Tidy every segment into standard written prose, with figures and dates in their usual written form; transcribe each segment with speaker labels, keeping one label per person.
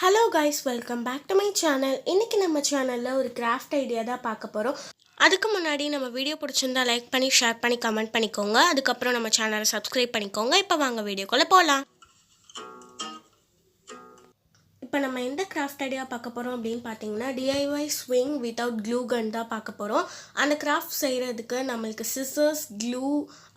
Speaker 1: Hello guys, welcome back to my channel. இன்றைக்கி நம்ம சேனலில் ஒரு கிராஃப்ட் ஐடியா தான் பார்க்க போகிறோம். அதுக்கு முன்னாடி நம்ம வீடியோ பிடிச்சிருந்தா லைக் பண்ணி, ஷேர் பண்ணி, கமெண்ட் பண்ணிக்கோங்க. அதுக்கப்புறம் நம்ம சேனலை சப்ஸ்கிரைப் பண்ணிக்கோங்க. இப்போ வாங்க வீடியோக்குள்ளே போகலாம். இப்போ நம்ம எந்த கிராஃப்ட் ஐடியா பார்க்க போகிறோம் அப்படின்னு பார்த்தீங்கன்னா, DIY swing without glue gun தான் பார்க்க போகிறோம். அந்த கிராஃப்ட் செய்கிறதுக்கு நம்மளுக்கு சிசர்ஸ், க்ளூ,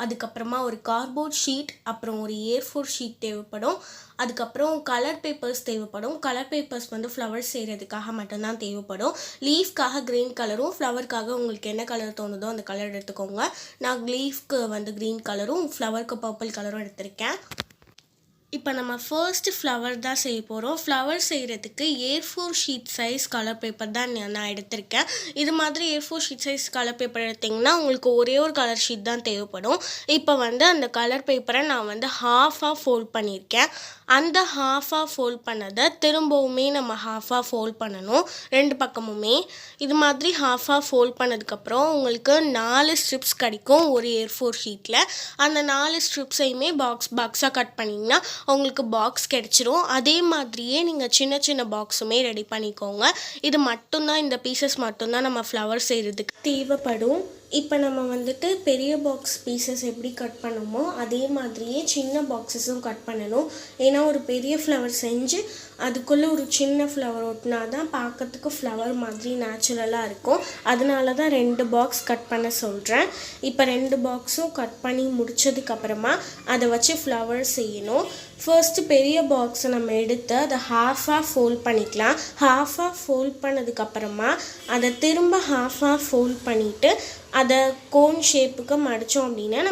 Speaker 1: அதுக்கப்புறமா ஒரு கார்ட்போர்ட் ஷீட், அப்புறம் ஒரு A4 ஷீட் தேவைப்படும். அதுக்கப்புறம் கலர் பேப்பர்ஸ் தேவைப்படும். கலர் பேப்பர்ஸ் வந்து ஃப்ளவர்ஸ் செய்கிறதுக்காக மட்டும்தான் தேவைப்படும். லீஃப்காக க்ரீன் கலரும், ஃப்ளவருக்காக உங்களுக்கு என்ன கலர் தோணுதோ அந்த கலர் எடுத்துக்கோங்க. நான் லீஃப்க்கு வந்து க்ரீன் கலரும், ஃப்ளவருக்கு பர்பிள் கலரும் எடுத்திருக்கேன். இப்போ நம்ம ஃபர்ஸ்ட் ஃப்ளவர் தான் செய்ய போகிறோம். ஃப்ளவர் செய்கிறதுக்கு A4 sheet size colour paper தான் நான் எடுத்திருக்கேன். இது மாதிரி A4 sheet size colour paper எடுத்திங்கன்னா உங்களுக்கு ஒரே ஒரு கலர் ஷீட் தான் தேவைப்படும். இப்போ வந்து அந்த கலர் பேப்பரை நான் வந்து ஹாஃபாக ஃபோல்ட் பண்ணியிருக்கேன். அந்த ஹாஃபாக ஃபோல்ட் பண்ணதை திரும்பவுமே நம்ம ஹாஃபாக ஃபோல்ட் பண்ணணும், ரெண்டு பக்கமுமே. இது மாதிரி ஹாஃபாக ஃபோல்ட் பண்ணதுக்கப்புறம் உங்களுக்கு 4 ஸ்ட்ரிப்ஸ் கிடைக்கும் ஒரு A4 ஷீட்டில். அந்த 4 ஸ்ட்ரிப்ஸையுமே பாக்ஸாக கட் பண்ணிங்கன்னா உங்களுக்கு பாக்ஸ் கிடச்சிரும். அதே மாதிரியே நீங்கள் சின்ன சின்ன பாக்ஸுமே ரெடி பண்ணிக்கோங்க. இது மட்டும்தான், இந்த பீசஸ் மட்டும்தான் நம்ம ஃப்ளவர் செய்கிறதுக்கு தேவைப்படும். இப்போ நம்ம வந்துட்டு பெரிய பாக்ஸ் பீசஸ் எப்படி கட் பண்ணோமோ அதே மாதிரியே சின்ன பாக்ஸஸும் கட் பண்ணணும். ஏன்னா ஒரு பெரிய ஃப்ளவர் செஞ்சு அதுக்குள்ளே ஒரு சின்ன ஃப்ளவர் ஒட்டினா தான் பார்க்கறதுக்கு ஃப்ளவர் மாதிரி நேச்சுரலாக இருக்கும். அதனால தான் 2 பாக்ஸ் கட் பண்ண சொல்கிறேன். இப்போ 2 பாக்ஸும் கட் பண்ணி முடித்ததுக்கப்புறமா அதை வச்சு ஃப்ளவர் செய்யணும். ஃபர்ஸ்ட்டு பெரிய பாக்ஸை நம்ம எடுத்து அதை ஹாஃபாக ஃபோல்ட் பண்ணிக்கலாம். ஹாஃபாக ஃபோல்ட் பண்ணதுக்கப்புறமா அதை திரும்ப ஹாஃபாக ஃபோல்ட் பண்ணிவிட்டு அதை கோன் ஷேப்புக்கு மடித்தோம் அப்படின்னா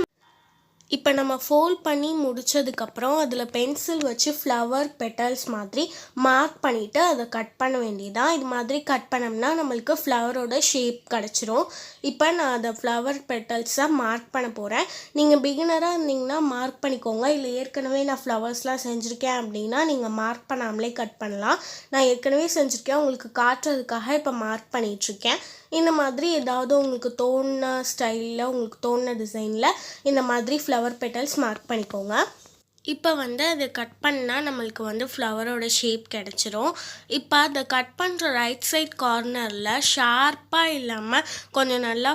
Speaker 1: இப்போ நம்ம ஃபோல்ட் பண்ணி முடித்ததுக்கப்புறம் அதில் பென்சில் வச்சு ஃப்ளவர் பெட்டல்ஸ் மாதிரி மார்க் பண்ணிவிட்டு அதை கட் பண்ண வேண்டியதான். இது மாதிரி கட் பண்ணோம்னா நம்மளுக்கு ஃப்ளவரோட ஷேப் கிடச்சிரும். இப்போ நான் அதை ஃப்ளவர் பெட்டல்ஸாக மார்க் பண்ண போகிறேன். நீங்கள் பிகினராக இருந்தீங்கன்னா மார்க் பண்ணிக்கோங்க. இல்லை ஏற்கனவே நான் ஃப்ளவர்ஸ்லாம் செஞ்சுருக்கேன் அப்படின்னா நீங்கள் மார்க் பண்ணாமலே கட் பண்ணலாம். நான் ஏற்கனவே செஞ்சுருக்கேன், உங்களுக்கு காட்டுறதுக்காக இப்போ மார்க் பண்ணிகிட்ருக்கேன். இந்த மாதிரி ஏதாவது உங்களுக்கு தோணுன ஸ்டைலில், உங்களுக்கு தோணுன டிசைனில் இந்த மாதிரி ஃப்ளவர் பெட்டல்ஸ் மார்க் பண்ணிக்கோங்க. இப்போ வந்து அதை கட் பண்ணால் நம்மளுக்கு வந்து ஃப்ளவரோட ஷேப் கிடச்சிரும். இப்போ அதை கட் பண்ணுற ரைட் சைட் கார்னரில் ஷார்ப்பாக இல்லாமல் கொஞ்சம் நல்லா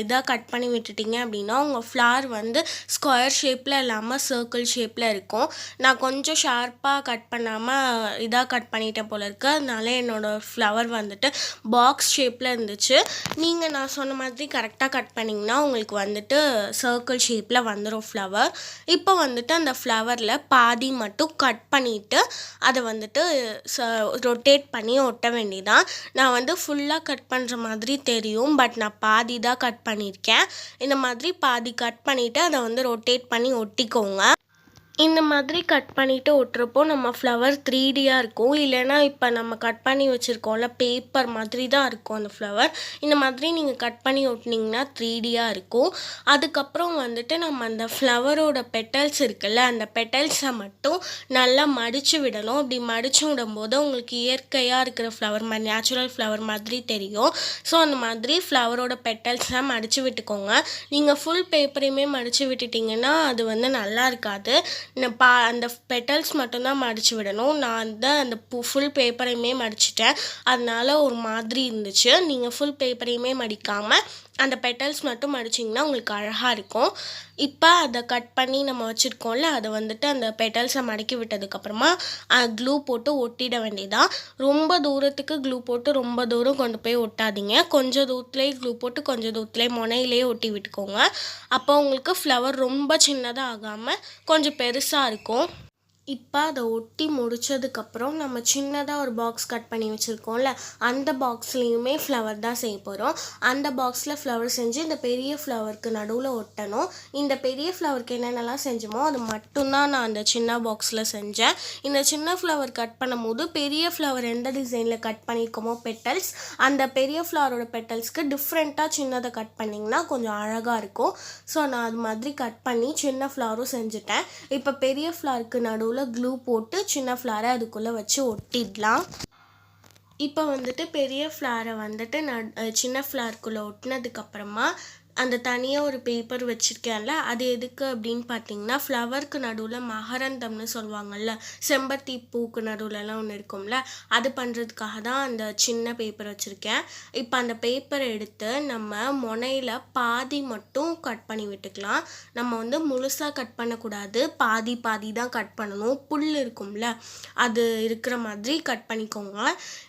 Speaker 1: இதாக கட் பண்ணி விட்டுட்டிங்க அப்படின்னா உங்கள் ஃப்ளவர் வந்து ஸ்கொயர் ஷேப்பில் இல்லாமல் சர்க்கிள் ஷேப்பில் இருக்கும். நான் கொஞ்சம் ஷார்ப்பாக கட் பண்ணாமல் இதாக கட் பண்ணிட்டேன் போல இருக்குது. அதனால என்னோடய ஃப்ளவர் வந்துட்டு பாக்ஸ் ஷேப்பில் இருந்துச்சு. நீங்கள் நான் சொன்ன மாதிரி கரெக்டாக கட் பண்ணிங்கன்னா உங்களுக்கு வந்துட்டு சர்க்கிள் ஷேப்பில் வந்துடும் ஃப்ளவர். இப்போ வந்துட்டு அந்த ஃப்ளவரில் பாதி மட்டும் கட் பண்ணிவிட்டு அதை வந்துட்டு ரொட்டேட் பண்ணி ஒட்ட வேண்டியதான். நான் வந்து ஃபுல்லாக கட் பண்ணுற மாதிரி தெரியும், பட் நான் பாதி தான் கட் பண்ணியிருக்கேன். இந்த மாதிரி பாதி கட் பண்ணிவிட்டு அதை வந்து ரொட்டேட் பண்ணி ஒட்டிக்கோங்க. இந்த மாதிரி கட் பண்ணிவிட்டு ஒட்டுறப்போ நம்ம ஃப்ளவர் 3Dயாக இருக்கும். இல்லைன்னா இப்போ நம்ம கட் பண்ணி வச்சுருக்கோம்ல பேப்பர் மாதிரி தான் இருக்கும் அந்த ஃப்ளவர். இந்த மாதிரி நீங்கள் கட் பண்ணி ஒட்டினீங்கன்னா 3Dயாக இருக்கும். அதுக்கப்புறம் வந்துட்டு நம்ம அந்த ஃப்ளவரோட பெட்டல்ஸ் இருக்குல்ல, அந்த பெட்டல்ஸை மட்டும் நல்லா மடித்து விடணும். அப்படி மடித்து விடும்போது உங்களுக்கு இயற்கையாக இருக்கிற ஃப்ளவர் மாதிரி, நேச்சுரல் ஃப்ளவர் மாதிரி தெரியும். ஸோ அந்த மாதிரி ஃப்ளவரோட பெட்டல்ஸை மடித்து விட்டுக்கோங்க. நீங்கள் ஃபுல் பேப்பரையுமே மடித்து விட்டுட்டிங்கன்னா அது வந்து நல்லா இருக்காது. அந்த பெட்டல்ஸ் மட்டும்தான் மடித்து விடணும். நான் வந்து அந்த ஃபுல் பேப்பரையுமே மடிச்சிட்டேன், அதனால ஒரு மாதிரி இருந்துச்சு. நீங்கள் ஃபுல் பேப்பரையுமே மடிக்காமல் அந்த பெட்டல்ஸ் மட்டும் மடிச்சிங்கன்னா உங்களுக்கு அழகாக இருக்கும். இப்போ அதை கட் பண்ணி நம்ம வச்சுருக்கோம்ல, அதை வந்துட்டு அந்த பெட்டல்ஸை மடக்கி விட்டதுக்கப்புறமா க்ளூ போட்டு ஒட்டிட வேண்டியதான். ரொம்ப தூரத்துக்கு க்ளூ போட்டு ரொம்ப தூரம் கொண்டு போய் ஒட்டாதீங்க. கொஞ்சம் தூரத்துலேயே க்ளூ போட்டு கொஞ்சம் தூரத்துலேயே முனையிலே ஒட்டி விட்டுக்கோங்க. அப்போ உங்களுக்கு ஃப்ளவர் ரொம்ப சின்னதாக ஆகாமல் கொஞ்சம் பெருசாக இருக்கும். இப்போ அதை ஒட்டி முடித்ததுக்கப்புறம் நம்ம சின்னதாக ஒரு பாக்ஸ் கட் பண்ணி வச்சுருக்கோம்ல, அந்த பாக்ஸ்லேயுமே ஃப்ளவர் தான் செய்ய போகிறோம். அந்த பாக்ஸில் ஃப்ளவர் செஞ்சு இந்த பெரிய ஃப்ளவருக்கு நடுவில் ஒட்டணும். இந்த பெரிய ஃப்ளவருக்கு என்னென்னலாம் செஞ்சோமோ அது மட்டும்தான் நான் அந்த சின்ன பாக்ஸில் செஞ்சேன். இந்த சின்ன ஃப்ளவர் கட் பண்ணும்போது பெரிய ஃப்ளவர் எந்த டிசைனில் கட் பண்ணியிருக்கோமோ பெட்டல்ஸ், அந்த பெரிய ஃப்ளவரோட பெட்டல்ஸ்க்கு டிஃப்ரெண்ட்டாக சின்னதை கட் பண்ணிங்கன்னா கொஞ்சம் அழகாக இருக்கும். ஸோ நான் அது மாதிரி கட் பண்ணி சின்ன ஃப்ளவரும் செஞ்சுட்டேன். இப்போ பெரிய ஃப்ளவருக்கு நடுவில் க்ளூ போட்டு சின்ன ஃப்ளவரை அதுக்குள்ளே வச்சு ஒட்டிடலாம். இப்போ வந்துட்டு பெரிய ஃப்ளவரை வந்துட்டு சின்ன ஃப்ளவருக்குள்ளே ஒட்டினதுக்கப்புறமா அந்த தனியாக ஒரு பேப்பர் வச்சுருக்கேன்ல, அது எதுக்கு அப்படின்னு பார்த்தீங்கன்னா, ஃப்ளவருக்கு நடுவில் மகரந்தம்னு சொல்லுவாங்கள்ல, செம்பருத்தி பூக்கு நடுவுலலாம் ஒன்று இருக்கும்ல, அது பண்ணுறதுக்காக தான் அந்த சின்ன பேப்பர் வச்சுருக்கேன். இப்போ அந்த பேப்பரை எடுத்து நம்ம முனையில் பாதி மட்டும் கட் பண்ணி விட்டுக்கலாம். நம்ம வந்து முழுசாக கட் பண்ணக்கூடாது, பாதி பாதி தான் கட் பண்ணணும். புல் இருக்கும்ல, அது இருக்கிற மாதிரி கட் பண்ணிக்கோங்க.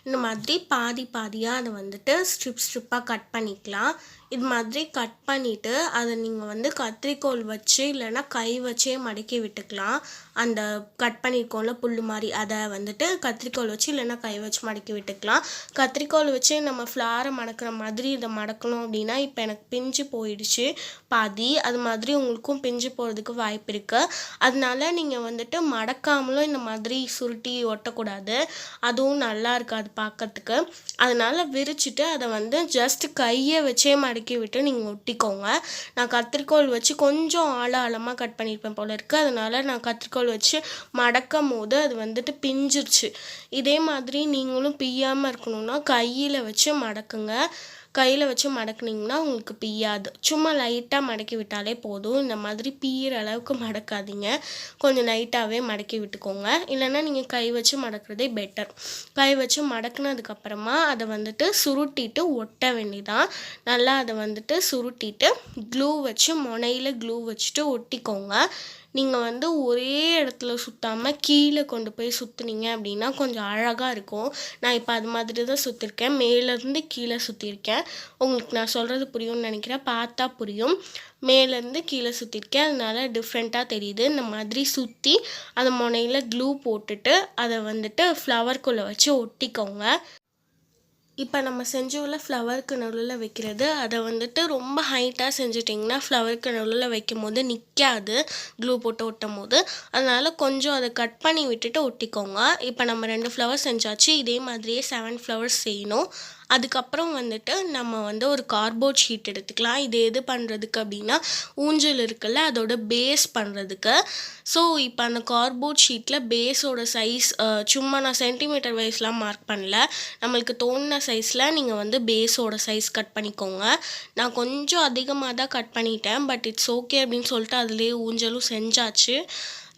Speaker 1: இந்த மாதிரி பாதி பாதியாக அதை வந்துட்டு ஸ்ட்ரிப்பாக கட் பண்ணிக்கலாம். இது மாதிரி கட் பண்ணிவிட்டு அதை நீங்கள் வந்து கத்திரிக்கோல் வச்சு இல்லைன்னா கை வச்சே மடக்கி விட்டுக்கலாம். அந்த கட் பண்ணியிருக்கோம்ல புல் மாதிரி, அதை வந்துட்டு கத்திரிக்கோல் வச்சு இல்லைன்னா கை வச்சு மடக்கி விட்டுக்கலாம். கத்திரிக்கோல் வச்சு நம்ம ஃப்ளாரை மடக்கிற மாதிரி இதை மடக்கணும் அப்படின்னா, இப்போ எனக்கு பிஞ்சு போயிடுச்சு பாதி, அது மாதிரி உங்களுக்கும் பிஞ்சு போகிறதுக்கு வாய்ப்பு இருக்குது. அதனால நீங்கள் வந்துட்டு மடக்காமலும் இந்த மாதிரி சுருட்டி ஒட்டக்கூடாது, அதுவும் நல்லா இருக்காது பார்க்கறதுக்கு. அதனால் விரிச்சிட்டு அதை வந்து ஜஸ்ட் கையை வச்சே மடக்கி விட்டு நீங்கள் ஒட்டிக்கோங்க. நான் கத்திரிக்கோல் வச்சு கொஞ்சம் ஆழமாக கட் பண்ணியிருப்பேன் போல இருக்குது, அதனால் நான் கத்திரிக்கோல் வச்சு மடக்கும் போது அது வந்துட்டு பிஞ்சிருச்சு. இதே மாதிரி நீங்களும் பிய்யாமல் இருக்கணும்னா கையில் வச்சு மடக்குங்க. கையில் வச்சு மடக்குனிங்கன்னா உங்களுக்கு பிய்யாது. சும்மா லைட்டாக மடக்கி விட்டாலே போதும். இந்த மாதிரி பிய்யிற அளவுக்கு மடக்காதீங்க, கொஞ்சம் லைட்டாகவே மடக்கி விட்டுக்கோங்க. இல்லைன்னா நீங்கள் கை வச்சு மடக்கிறதே பெட்டர். கை வச்சு மடக்குனதுக்கப்புறமா அதை வந்துட்டு சுருட்டிட்டு ஒட்ட வேண்டியதான். நல்லா அதை வந்துட்டு சுருட்டிட்டு க்ளூ வச்சு முனையில் க்ளூ வச்சுட்டு ஒட்டிக்கோங்க. நீங்கள் வந்து ஒரே இடத்துல சுற்றாமல் கீழே கொண்டு போய் சுற்றுனீங்க அப்படின்னா கொஞ்சம் அழகாக இருக்கும். நான் இப்போ அது மாதிரி தான் சுற்றிருக்கேன், மேலேருந்து கீழே சுற்றிருக்கேன். உங்களுக்கு நான் சொல்கிறது புரியும்னு நினைக்கிறேன், பார்த்தா புரியும். மேலேருந்து கீழே சுற்றிருக்கேன், அதனால டிஃப்ரெண்ட்டாக தெரியுது. இந்த மாதிரி சுற்றி அதை முனையில் க்ளூ போட்டுட்டு அதை வந்துட்டு ஃப்ளவர்க்குள்ளே வச்சு ஒட்டிக்கோங்க. இப்போ நம்ம செஞ்சோம்ல ஃப்ளவருக்கு நடுவில் வைக்கிறது, அதை வந்துட்டு ரொம்ப ஹைட்டாக செஞ்சிட்டிங்கன்னா ஃப்ளவருக்கு நடுவில் வைக்கும் போது நிற்காது, க்ளூ போட்டு ஒட்டும் போது. அதனால் கொஞ்சம் அதை கட் பண்ணி விட்டுட்டு ஒட்டிக்கோங்க. இப்போ நம்ம 2 ஃப்ளவர் செஞ்சாச்சு, இதே மாதிரியே 7 ஃப்ளவர்ஸ் செய்யணும். அதுக்கப்புறம் வந்துட்டு நம்ம வந்து ஒரு கார்ட்போர்ட் ஷீட் எடுத்துக்கலாம். இது எது பண்ணுறதுக்கு அப்படின்னா, ஊஞ்சல் இருக்குல்ல அதோட பேஸ் பண்ணுறதுக்கு. ஸோ இப்போ அந்த கார்ட்போர்ட் ஷீட்டில் பேஸோட சைஸ் சும்மா நான் சென்டிமீட்டர் வைஸ்லாம் மார்க் பண்ணல, நம்மளுக்கு தோணுன சைஸில் நீங்கள் வந்து பேஸோட சைஸ் கட் பண்ணிக்கோங்க. நான் கொஞ்சம் அதிகமாக தான் கட் பண்ணிட்டேன், பட் இட்ஸ் ஓகே அப்படின்னு சொல்லிட்டு அதுலேயே ஊஞ்சலும் செஞ்சாச்சு.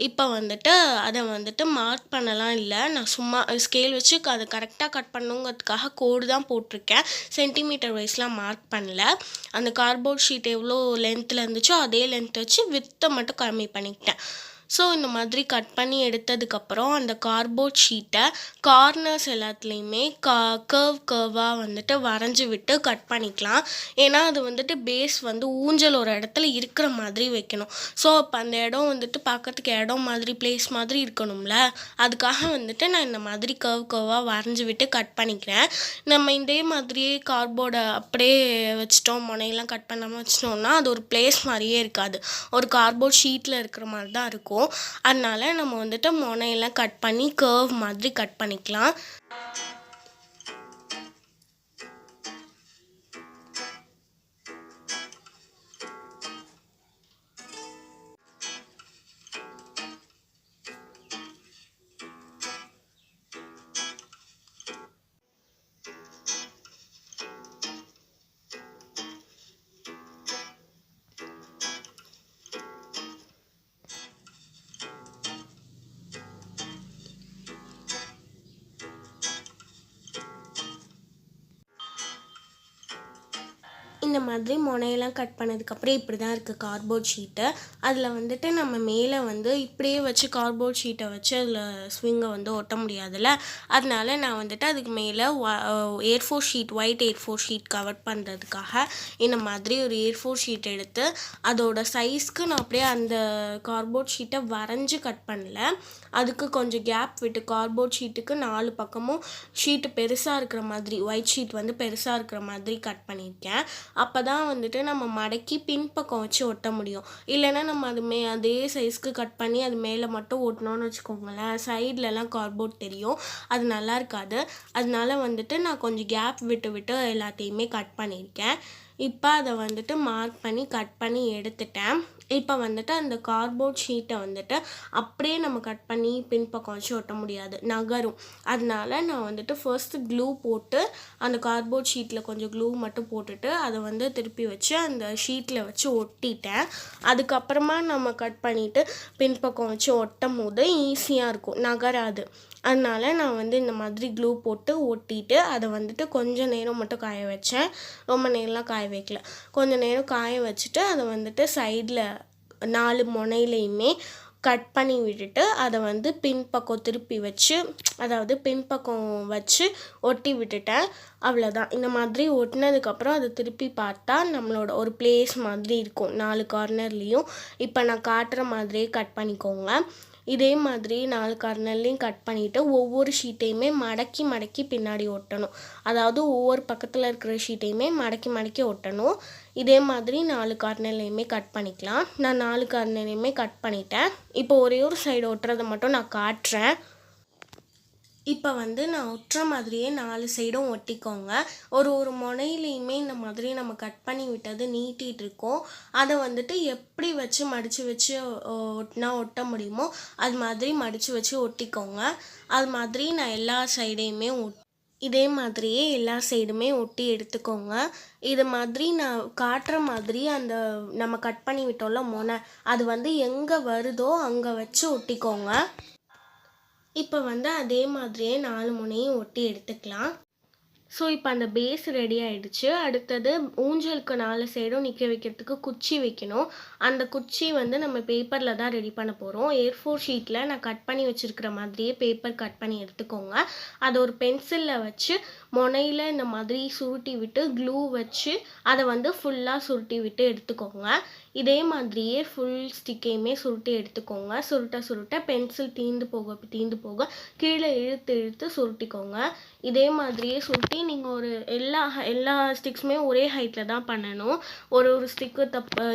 Speaker 1: இப்போ வந்துட்டு அதை வந்துட்டு மார்க் பண்ணலாம் இல்லை, நான் சும்மா ஸ்கேல் வச்சு அதை கரெக்டாக கட் பண்ணுங்கிறதுக்காக கோடு தான் போட்டிருக்கேன், சென்டிமீட்டர் வைஸ்லாம் மார்க் பண்ணல. அந்த கார்ட்போர்ட் ஷீட் எவ்வளோ லென்த்தில் இருந்துச்சோ அதே லென்த் வச்சு வித்தை மட்டும் கம்மி பண்ணிக்கிட்டேன். ஸோ இந்த மாதிரி கட் பண்ணி எடுத்ததுக்கப்புறம் அந்த கார்ட்போர்ட் ஷீட்டை கார்னர்ஸ் எல்லாத்துலேயுமே கர்வாக வந்துட்டு வரைஞ்சி விட்டு கட் பண்ணிக்கலாம். ஏன்னா அது வந்துட்டு பேஸ் வந்து ஊஞ்சல் ஒரு இடத்துல இருக்கிற மாதிரி வைக்கணும். ஸோ அப்போ அந்த இடம் வந்துட்டு பார்க்கறதுக்கு இடம் மாதிரி பிளேஸ் மாதிரி இருக்கணும்ல, அதுக்காக வந்துட்டு நான் இந்த மாதிரி கர்வாக வரைஞ்சி விட்டு கட் பண்ணிக்கிறேன். நம்ம இதே மாதிரியே கார்ட்போர்டை அப்படியே வச்சிட்டோம், முனையெல்லாம் கட் பண்ணாமல் வச்சிட்டோம்னா அது ஒரு பிளேஸ் மாதிரியே இருக்காது, ஒரு கார்ட்போர்ட் ஷீட்டில் இருக்கிற மாதிரி தான் இருக்கும். அதனால நம்ம வந்துட்டு முனையெல்லாம் கட் பண்ணி கர்வ் மாதிரி கட் பண்ணிக்கலாம். இந்த மாதிரி முனையெல்லாம் கட் பண்ணதுக்கப்புறம் இப்படி தான் இருக்குது கார்ட்போர்ட் ஷீட்டு. அதில் வந்துட்டு நம்ம மேலே வந்து இப்படியே வச்சு கார்ட்போர்ட் ஷீட்டை வச்சு அதில் ஸ்விங்கை வந்து ஒட்ட முடியாதுல்ல, அதனால நான் வந்துட்டு அதுக்கு மேலே A4 sheet, white A4 sheet cover பண்ணுறதுக்காக இந்த மாதிரி ஒரு A4 ஷீட் எடுத்து அதோட சைஸ்க்கு நான் அப்படியே அந்த கார்ட்போர்ட் ஷீட்டை வரைஞ்சி கட் பண்ணல, அதுக்கு கொஞ்சம் கேப் விட்டு கார்ட்போர்ட் ஷீட்டுக்கு 4 பக்கமும் ஷீட்டு பெருசாக இருக்கிற மாதிரி, ஒயிட் ஷீட் வந்து பெருசாக இருக்கிற மாதிரி கட் பண்ணியிருக்கேன். அப்போ தான் வந்துட்டு நம்ம மடக்கி பின்பக்கம் வச்சு ஒட்ட முடியும். இல்லைன்னா நம்ம அதே சைஸ்க்கு கட் பண்ணி அது மேலே மட்டும் ஒட்டினோன்னு வச்சுக்கோங்களேன், சைட்லலாம் கார்ட்போர்ட் தெரியும், அது நல்லா இருக்காது. அதனால வந்துட்டு நான் கொஞ்சம் கேப் விட்டு விட்டு எல்லாத்தையுமே கட் பண்ணியிருக்கேன். இப்போ அதை வந்துட்டு மார்க் பண்ணி கட் பண்ணி எடுத்துட்டேன். இப்போ வந்துட்டு அந்த கார்ட்போர்ட் ஷீட்டை வந்துட்டு அப்படியே நம்ம கட் பண்ணி பின்பக்கம் வச்சு ஒட்ட முடியாது, நகரும். அதனால நான் வந்துட்டு ஃபர்ஸ்ட்டு க்ளூ போட்டு அந்த கார்ட்போர்ட் ஷீட்டில் கொஞ்சம் க்ளூ மட்டும் போட்டுட்டு அதை வந்து திருப்பி வச்சு அந்த ஷீட்டில் வச்சு ஒட்டிட்டேன். அதுக்கப்புறமா நம்ம கட் பண்ணிவிட்டு பின்பக்கம் வச்சு ஒட்டும் போது ஈஸியாக இருக்கும், நகராது. அதனால நான் வந்து இந்த மாதிரி க்ளூ போட்டு ஒட்டிட்டு அதை வந்துட்டு கொஞ்சம் நேரம் மட்டும் காய வச்சேன். ரொம்ப நேரம்லாம் காய வைக்கல, கொஞ்சம் நேரம் காய வச்சுட்டு அதை வந்துட்டு சைடில் 4 முனையிலையுமே கட் பண்ணி விட்டுட்டு அதை வந்து பின்பக்கம் திருப்பி வச்சு, அதாவது பின்பக்கம் வச்சு ஒட்டி விட்டுட்டேன். அவ்வளோதான். இந்த மாதிரி ஒட்டினதுக்கப்புறம் அதை திருப்பி பார்த்தா நம்மளோட ஒரு பிளேஸ் மாதிரி இருக்கும் 4 கார்னர்லேயும். இப்போ நான் காட்டுற மாதிரியே கட் பண்ணிக்கோங்க. இதே மாதிரி 4 கார்னர்லேயும் கட் பண்ணிவிட்டு ஒவ்வொரு ஷீட்டையுமே மடக்கி மடக்கி பின்னாடி ஒட்டணும். அதாவது ஒவ்வொரு பக்கத்தில் இருக்கிற ஷீட்டையுமே மடக்கி மடக்கி ஒட்டணும். இதே மாதிரி 4 கார்னர்லேயுமே கட் பண்ணிக்கலாம். நான் 4 கார்னர்லேயுமே கட் பண்ணிட்டேன். இப்போ ஒரே ஒரு சைடு ஒட்டுறதை மட்டும் நான் காட்டுறேன். இப்போ வந்து நான் ஒட்டுற மாதிரியே 4 சைடும் ஒட்டிக்கோங்க. ஒரு முனையிலையுமே இந்த மாதிரி நம்ம கட் பண்ணி விட்டது நீட்டிகிட்டு இருக்கோம். அதை வந்துட்டு எப்படி வச்சு மடித்து வச்சு ஒட்டினா ஒட்ட முடியுமோ அது மாதிரி மடித்து வச்சு ஒட்டிக்கோங்க. அது மாதிரி நான் எல்லா சைடையுமே இதே மாதிரியே எல்லா சைடுமே ஒட்டி எடுத்துக்கோங்க. இது மாதிரி நான் காட்டுற மாதிரி அந்த நம்ம கட் பண்ணி விட்டோம்ல முனை, அது வந்து எங்கே வருதோ அங்கே வச்சு ஒட்டிக்கோங்க. இப்போ வந்து அதே மாதிரியே 4 முனையும் ஒட்டி எடுத்துக்கலாம். ஸோ இப்போ அந்த பேஸ் ரெடி ஆகிடுச்சு. அடுத்தது ஊஞ்சலுக்கு 4 சைடும் நிற்க வைக்கிறதுக்கு குச்சி வைக்கணும். அந்த குச்சி வந்து நம்ம பேப்பரில் தான் ரெடி பண்ண போகிறோம். A4 ஷீட்டில் நான் கட் பண்ணி வச்சுருக்கிற மாதிரியே பேப்பர் கட் பண்ணி எடுத்துக்கோங்க. அதை ஒரு பென்சிலில் வச்சு முனையில் இந்த மாதிரி சுருட்டி விட்டு க்ளூ வச்சு அதை வந்து ஃபுல்லாக சுருட்டி விட்டு எடுத்துக்கோங்க. இதே மாதிரியே ஃபுல் ஸ்டிக்கையுமே சுருட்டி எடுத்துக்கோங்க. சுருட்ட பென்சில் தீந்து போக கீழே இழுத்து சுருட்டிக்கோங்க. இதே மாதிரியே சுருட்டி நீங்கள் ஒரு எல்லா ஸ்டிக்ஸுமே ஒரே ஹைட்டில் தான் பண்ணணும். ஒரு ஸ்டிக்கு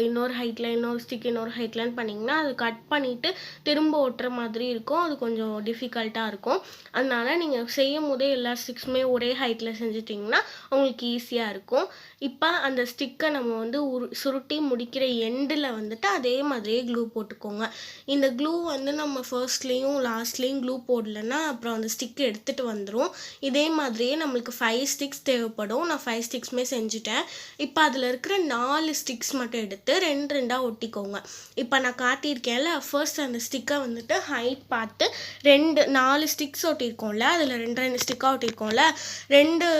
Speaker 1: இன்னொரு ஹைட்டில், இன்னொரு ஸ்டிக் இன்னொரு ஹைட்லன்னு பண்ணிங்கன்னா அது கட் பண்ணிவிட்டு திரும்ப ஒட்டுற மாதிரி இருக்கும். அது கொஞ்சம் டிஃபிகல்ட்டாக இருக்கும். அதனால நீங்கள் செய்யும் போதே எல்லா ஸ்டிக்ஸுமே ஒரே ஹைட்டில் செஞ்சிட்டிங்கன்னா உங்களுக்கு ஈஸியாக இருக்கும். இப்போ அந்த ஸ்டிக்கை நம்ம வந்து சுருட்டி முடிக்கிற எண்டில் வந்துட்டு அதே மாதிரியே க்ளூ போட்டுக்கோங்க. இந்த க்ளூ வந்து நம்ம ஃபர்ஸ்ட்லேயும் லாஸ்ட்லேயும் க்ளூ போடலைன்னா அப்புறம் அந்த ஸ்டிக்கு எடுத்துகிட்டு வந்துடும். இதே மாதிரியே நம்மளுக்கு 5 ஸ்டிக்ஸ் தேவைப்படும். நான் 5 ஸ்டிக்ஸுமே செஞ்சுட்டேன். இப்போ அதில் இருக்கிற 4 ஸ்டிக்ஸ் மட்டும் எடுத்து 2 ஒட்டிக்கோங்க. இப்போ நான் காட்டியிருக்கேன்ல, ஃபர்ஸ்ட் அந்த ஸ்டிக்கை வந்துட்டு ஹைட் பார்த்து 4 ஸ்டிக்ஸ் ஒட்டியிருக்கோம்ல, அதில் 2 ஸ்டிக்காக ஒட்டியிருக்கோம்ல, 2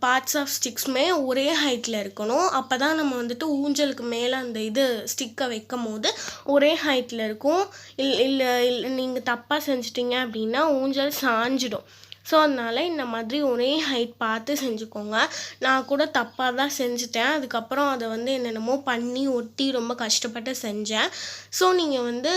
Speaker 1: பார்ட்ஸ் ஆஃப் ஸ்டிக்ஸுமே ஒரே ஹைட்டில் இருக்கணும். அப்போ தான் நம்ம வந்துட்டு ஊஞ்சலுக்கு மேலே அந்த ஸ்டிக்கை வைக்கும் போது ஒரே ஹைட்டில் இருக்கும். இல்லை நீங்கள் தப்பாக செஞ்சிட்டிங்க அப்படின்னா ஊஞ்சல் சாஞ்சிடும். ஸோ அதனால் இந்த மாதிரி ஒரே ஹைட் பார்த்து செஞ்சுக்கோங்க. நான் கூட தப்பாக தான் செஞ்சுட்டேன். அதுக்கப்புறம் அதை வந்து என்னென்னமோ பண்ணி ஒட்டி ரொம்ப கஷ்டப்பட்டு செஞ்சேன். ஸோ நீங்கள் வந்து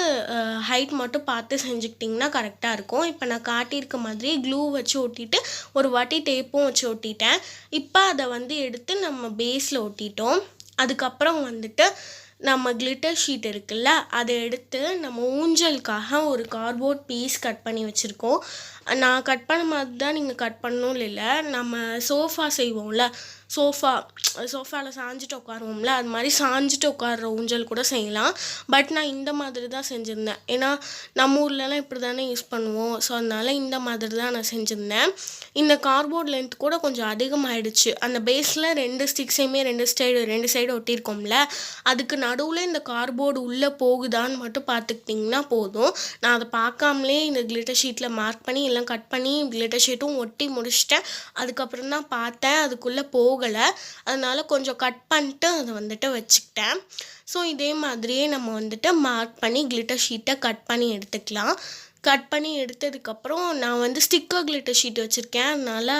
Speaker 1: ஹைட் மட்டும் பார்த்து செஞ்சுக்கிட்டிங்கன்னா கரெக்டாக இருக்கும். இப்போ நான் காட்டியிருக்க மாதிரி க்ளூ வச்சு ஒட்டிட்டு ஒரு வாட்டி டேப்பும் வச்சு ஒட்டிட்டேன். இப்போ அதை வந்து எடுத்து நம்ம பேஸில் ஒட்டிட்டோம். அதுக்கப்புறம் வந்துட்டு நம்ம கிளிட்டர் ஷீட் இருக்குல்ல, அதை எடுத்து நம்ம ஊஞ்சலுக்காக ஒரு கார்ட்போர்ட் பீஸ் கட் பண்ணி வச்சுருக்கோம். நான் கட் பண்ண மாதிரி தான் நீங்கள் கட் பண்ணணும் இல்லை. நம்ம சோஃபா செய்வோம்ல, சோஃபாவில் சாஞ்சிட்டு உட்காருவோம்ல, அது மாதிரி சாஞ்சிட்டு உட்கார்ற ஊஞ்சல் கூட செய்யலாம். பட் நான் இந்த மாதிரி தான் செஞ்சுருந்தேன். ஏன்னா நம்ம ஊர்லலாம் இப்படி தானே யூஸ் பண்ணுவோம். ஸோ அதனால் இந்த மாதிரி தான் நான் செஞ்சுருந்தேன். இந்த கார்ட்போர்ட் லென்த் கூட கொஞ்சம் அதிகமாகிடுச்சு. அந்த பேஸில் 2 ஸ்டிக்ஸையுமே 2 சைடு ஒட்டியிருக்கோம்ல, அதுக்கு நடுவில் இந்த கார்ட்போர்டு உள்ளே போகுதான்னு மட்டும் பார்த்துக்கிட்டிங்கன்னா போதும். நான் அதை பார்க்காமலே இந்த கிளிட்டர் ஷீட்டில் மார்க் பண்ணி எல்லாம் கட் பண்ணி கிளிட்டர் ஷீட்டும் ஒட்டி முடிச்சிட்டேன். அதுக்கப்புறம் தான் பார்த்தேன் அதுக்குள்ளே போகலை. அதனால் கொஞ்சம் கட் பண்ணிட்டு அதை வந்துட்டு வச்சுக்கிட்டேன். ஸோ இதே மாதிரியே நம்ம வந்துட்டு மார்க் பண்ணி கிளிட்டர் ஷீட்டை கட் பண்ணி எடுத்துக்கலாம். கட் பண்ணி எடுத்ததுக்கப்புறம் நான் வந்து ஸ்டிக்கர் கிளிட்டர் ஷீட் வச்சுருக்கேன். அதனால்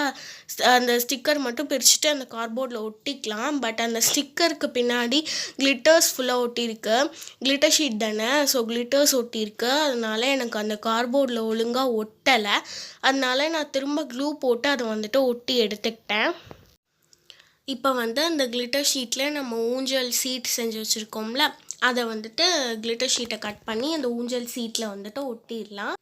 Speaker 1: அந்த ஸ்டிக்கர் மட்டும் பிரிச்சுட்டு அந்த கார்ட்போர்டில் ஒட்டிக்கலாம். பட் அந்த ஸ்டிக்கருக்கு பின்னாடி கிளிட்டர்ஸ் ஃபுல்லாக ஒட்டியிருக்கு. கிளிட்டர் ஷீட் தானே, ஸோ கிளிட்டர்ஸ் ஒட்டியிருக்கு. அதனால் எனக்கு அந்த கார்ட்போர்டில் ஒழுங்காக ஒட்டலை. அதனால நான் திரும்ப க்ளூ போட்டு அதை வந்துட்டு ஒட்டி எடுத்துக்கிட்டேன். இப்போ வந்து அந்த கிளிட்டர் ஷீட்டில் நம்ம ஊஞ்சல் சீட் செஞ்சு வச்சுருக்கோம்ல, அதை வந்துட்டு கிளிட்டர் ஷீட்டை கட் பண்ணி அந்த ஊஞ்சல் சீட்டில் வந்துட்டு ஒட்டிடலாம்.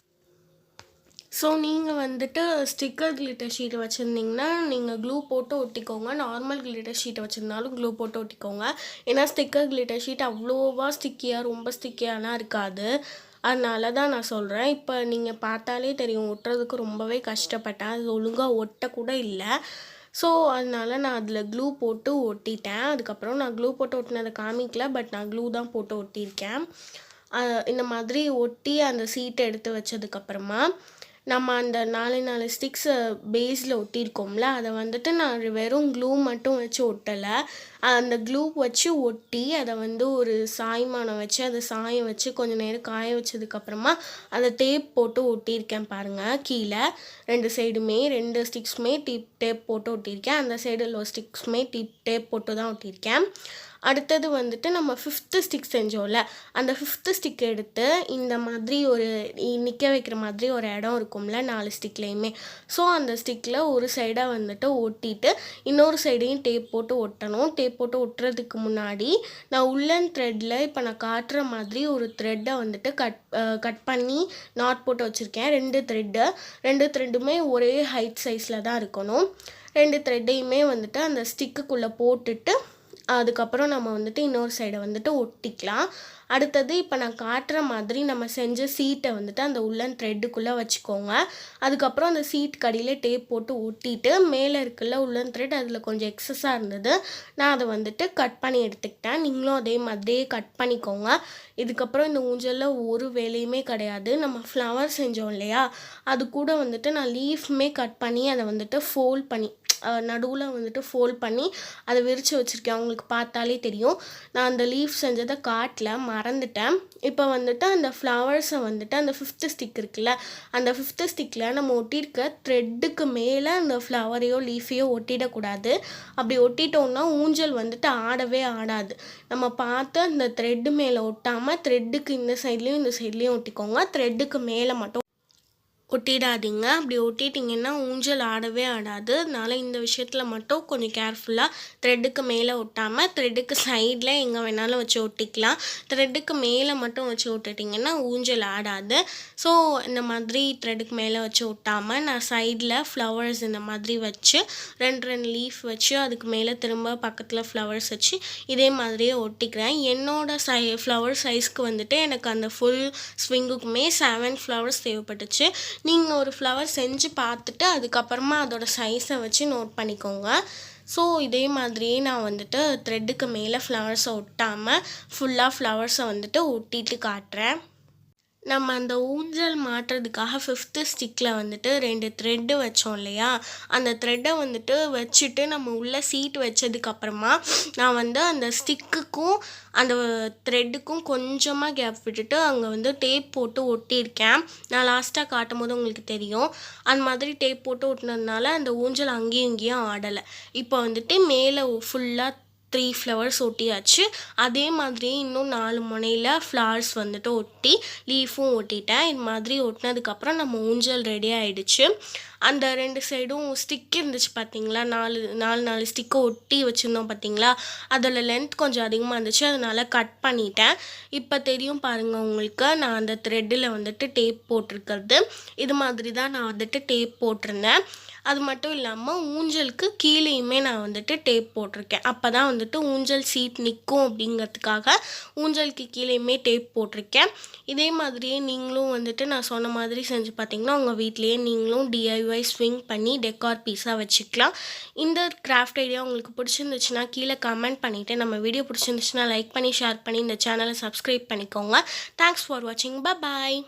Speaker 1: ஸோ நீங்கள் வந்துட்டு ஸ்டிக்கர் கிளிட்டர் ஷீட் வச்சுருந்தீங்கன்னா நீங்கள் க்ளூ போட்டு ஒட்டிக்கோங்க. நார்மல் கிளிட்டர் ஷீட்டை வச்சுருந்தாலும் க்ளூ போட்டு ஒட்டிக்கோங்க. ஏன்னா ஸ்டிக்கர் கிளிட்டர் ஷீட் அவ்வளோவா ஸ்டிக்கியாக ரொம்ப ஸ்டிக்கியாலாம் இருக்காது. அதனால தான் நான் சொல்கிறேன். இப்போ நீங்கள் பார்த்தாலே தெரியும் ஒட்டுறதுக்கு ரொம்பவே கஷ்டப்பட்டேன். அது ஒழுங்காக ஒட்டக்கூட இல்லை. ஸோ அதனால நான் அதில் க்ளூ போட்டு ஒட்டிட்டேன். அதுக்கப்புறம் நான் க்ளூ போட்டு ஒட்டினதை காமிக்கல, பட் நான் க்ளூ தான் போட்டு ஒட்டியிருக்கேன். இந்த மாதிரி ஒட்டி அந்த சீட்டை எடுத்து வச்சதுக்கப்புறமா நம்ம அந்த 4 ஸ்டிக்ஸை பேஸில் ஒட்டியிருக்கோம்ல, அதை வந்துட்டு நான் வெறும் க்ளூ மட்டும் வச்சு ஒட்டலை. அந்த க்ளூ வச்சு ஒட்டி அதை வந்து ஒரு சாய்மானம் வச்சு அதை சாய வச்சு கொஞ்சம் நேரம் காய வச்சதுக்கப்புறமா அதை டேப் போட்டு ஒட்டியிருக்கேன் பாருங்கள். கீழே 2 சைடுமே 2 ஸ்டிக்ஸுமே டேப் போட்டு ஒட்டியிருக்கேன். அந்த சைடில் உள்ள ஸ்டிக்ஸுமே டேப் போட்டு தான் ஒட்டியிருக்கேன். அடுத்தது வந்துட்டு நம்ம 5th ஸ்டிக் செஞ்சோம்ல, அந்த 5th ஸ்டிக் எடுத்து இந்த மாதிரி ஒரு நிற்க வைக்கிற மாதிரி ஒரு இடம் இருக்கும்ல 4 ஸ்டிக்லேயுமே. ஸோ அந்த ஸ்டிக்கில் ஒரு சைடாக வந்துட்டு ஒட்டிட்டு இன்னொரு சைடையும் டேப் போட்டு ஒட்டணும். டேப் போட்டு ஒட்டுறதுக்கு முன்னாடி நான் உள்ளன் த்ரெட்டில் இப்போ நான் காட்டுற மாதிரி ஒரு த்ரெட்டை வந்துட்டு கட் பண்ணி நாட் போட்டு வச்சுருக்கேன். 2 த்ரெட்டுமே ஒரே ஹைட் சைஸில் தான் இருக்கணும். 2 த்ரெட்டையுமே வந்துட்டு அந்த ஸ்டிக்குக்குள்ளே போட்டுட்டு அதுக்கப்புறம் நம்ம வந்துட்டு இன்னொரு சைடை வந்துட்டு ஒட்டிக்கலாம். அடுத்தது இப்போ நான் காட்டுற மாதிரி நம்ம செஞ்ச சீட்டை வந்துட்டு அந்த உள்ளன் த்ரெட்டுக்குள்ளே வச்சுக்கோங்க. அதுக்கப்புறம் அந்த சீட் கடியில் டேப் போட்டு ஒட்டிட்டு மேலே இருக்குல்ல உள்ளன் த்ரெட், அதில் கொஞ்சம் எக்ஸஸாக இருந்தது. நான் அதை வந்துட்டு கட் பண்ணி எடுத்துக்கிட்டேன். நீங்களும் அதே மாதிரியே கட் பண்ணிக்கோங்க. இதுக்கப்புறம் இந்த ஊஞ்சலில் ஒரு வேலையுமே கிடையாது. நம்ம ஃப்ளவர் செஞ்சோம் இல்லையா, அது கூட வந்துட்டு நான் லீஃப்மே கட் பண்ணி அதை வந்துட்டு ஃபோல்ட் பண்ணி நடுவில் வந்துட்டு ஃபோல்ட் பண்ணி அதை விரித்து வச்சுருக்கேன். அவங்களுக்கு பார்த்தாலே தெரியும். நான் அந்த லீஃப் செஞ்சதை காட்டல, மறந்துட்டேன். இப்போ வந்துட்டு அந்த ஃப்ளவர்ஸை வந்துட்டு அந்த 5th ஸ்டிக் இருக்குல்ல, அந்த 5th ஸ்டிக்கில் நம்ம ஒட்டியிருக்க த்ரெட்டுக்கு மேலே அந்த ஃப்ளவரையோ லீஃபையோ ஒட்டிடக்கூடாது. அப்படி ஒட்டிட்டோம்னா ஊஞ்சல் வந்துட்டு ஆடவே ஆடாது. நம்ம பார்த்து அந்த த்ரெட்டு மேலே ஒட்டாமல் த்ரெட்டுக்கு இந்த சைட்லேயும் ஒட்டிக்கோங்க. த்ரெட்டுக்கு மேலே மட்டும் ஒட்டிடாதீங்க. அப்படி ஒட்டிட்டிங்கன்னா ஊஞ்சல் ஆடவே ஆடாது. அதனால் இந்த விஷயத்தில் மட்டும் கொஞ்சம் கேர்ஃபுல்லாக த்ரெட்டுக்கு மேலே ஒட்டாமல் த்ரெட்டுக்கு சைடில் எங்கே வேணாலும் வச்சு ஒட்டிக்கலாம். த்ரெட்டுக்கு மேலே மட்டும் வச்சு ஒட்டிட்டிங்கன்னா ஊஞ்சல் ஆடாது. ஸோ இந்த மாதிரி த்ரெட்டுக்கு மேலே வச்சு ஒட்டாமல் நான் சைடில் ஃப்ளவர்ஸ் இந்த மாதிரி வச்சு 2 லீஃப் வச்சு அதுக்கு மேலே திரும்ப பக்கத்தில் ஃப்ளவர்ஸ் வச்சு இதே மாதிரியே ஒட்டிக்கிறேன். என்னோட ஃப்ளவர் சைஸ்க்கு வந்துட்டு எனக்கு அந்த ஃபுல் ஸ்விங்குக்குமே 7 ஃப்ளவர்ஸ் தேவைப்பட்டுச்சு. நீங்கள் ஒரு ஃப்ளவர் செஞ்சு பார்த்துட்டு அதுக்கப்புறமா அதோட சைஸை வச்சு நோட் பண்ணிக்கோங்க. ஸோ இதே மாதிரியே நான் வந்துட்டு த்ரெட்டுக்கு மேலே ஃப்ளவர்ஸை ஒட்டாமல் ஃபுல்லாக ஃப்ளவர்ஸை வந்துட்டு ஒட்டிட்டு காட்டுறேன். நம்ம அந்த ஊஞ்சல் மாட்டுறதுக்காக 5th ஸ்டிக்கில் வந்துட்டு 2 த்ரெட்டு வச்சோம் இல்லையா, அந்த த்ரெட்டை வந்துட்டு வச்சுட்டு நம்ம உள்ளே சீட் வச்சதுக்கப்புறமா நான் வந்து அந்த ஸ்டிக்குக்கும் அந்த த்ரெட்டுக்கும் கொஞ்சமாக கேப் விட்டுட்டு அங்கே வந்து டேப் போட்டு ஒட்டியிருக்கேன். நான் லாஸ்ட்டாக காட்டும் போது உங்களுக்கு தெரியும். அந்த மாதிரி டேப் போட்டு ஒட்டினதுனால அந்த ஊஞ்சல் அங்கேயும் இங்கேயும் ஆடலை. இப்போ வந்துட்டு மேலே ஃபுல்லாக 3 ஃப்ளவர்ஸ் ஒட்டியாச்சு. அதே மாதிரி இன்னும் 4 முனையில் ஃப்ளவர்ஸ் வந்துட்டு ஒட்டி லீஃபும் ஒட்டிட்டேன். இது மாதிரி ஒட்டினதுக்கப்புறம் நம்ம ஊஞ்சல் ரெடி ஆகிடுச்சு. அந்த 2 சைடும் ஸ்டிக் இருந்துச்சு பார்த்தீங்களா, 4 ஸ்டிக்கை ஒட்டி வச்சுருந்தோம் பார்த்தீங்களா, அதில் லென்த் கொஞ்சம் அதிகமாக இருந்துச்சு. அதனால் கட் பண்ணிட்டேன். இப்போ தெரியும் பாருங்கள் உங்களுக்கு, நான் அந்த த்ரெட்டில் வந்துட்டு டேப் போட்டிருக்கிறது. இது மாதிரி தான் நான் வந்துட்டு டேப் போட்டிருந்தேன். அது மட்டும் இல்லாமல் ஊஞ்சலுக்கு கீழேயுமே நான் வந்துட்டு டேப் போட்டிருக்கேன். அப்போ தான் வந்துட்டு ஊஞ்சல் சீட் நிற்கும் அப்படிங்கிறதுக்காக ஊஞ்சலுக்கு கீழேயுமே டேப் போட்டிருக்கேன். இதே மாதிரியே நீங்களும் வந்துட்டு நான் சொன்ன மாதிரி செஞ்சு பார்த்தீங்கன்னா உங்கள் வீட்லேயே நீங்களும் DIY ஸ்விங் பண்ணி டெக்கார் பீஸாக வச்சுக்கலாம். இந்த கிராஃப்ட் ஐடியா உங்களுக்கு பிடிச்சிருந்துச்சுன்னா கீழே கமெண்ட் பண்ணிவிட்டு, நம்ம வீடியோ பிடிச்சிருந்துச்சுன்னா லைக் பண்ணி ஷேர் பண்ணி இந்த சேனலை சப்ஸ்கிரைப் பண்ணிக்கோங்க. தேங்க்ஸ் ஃபார் வாட்சிங். பாய்.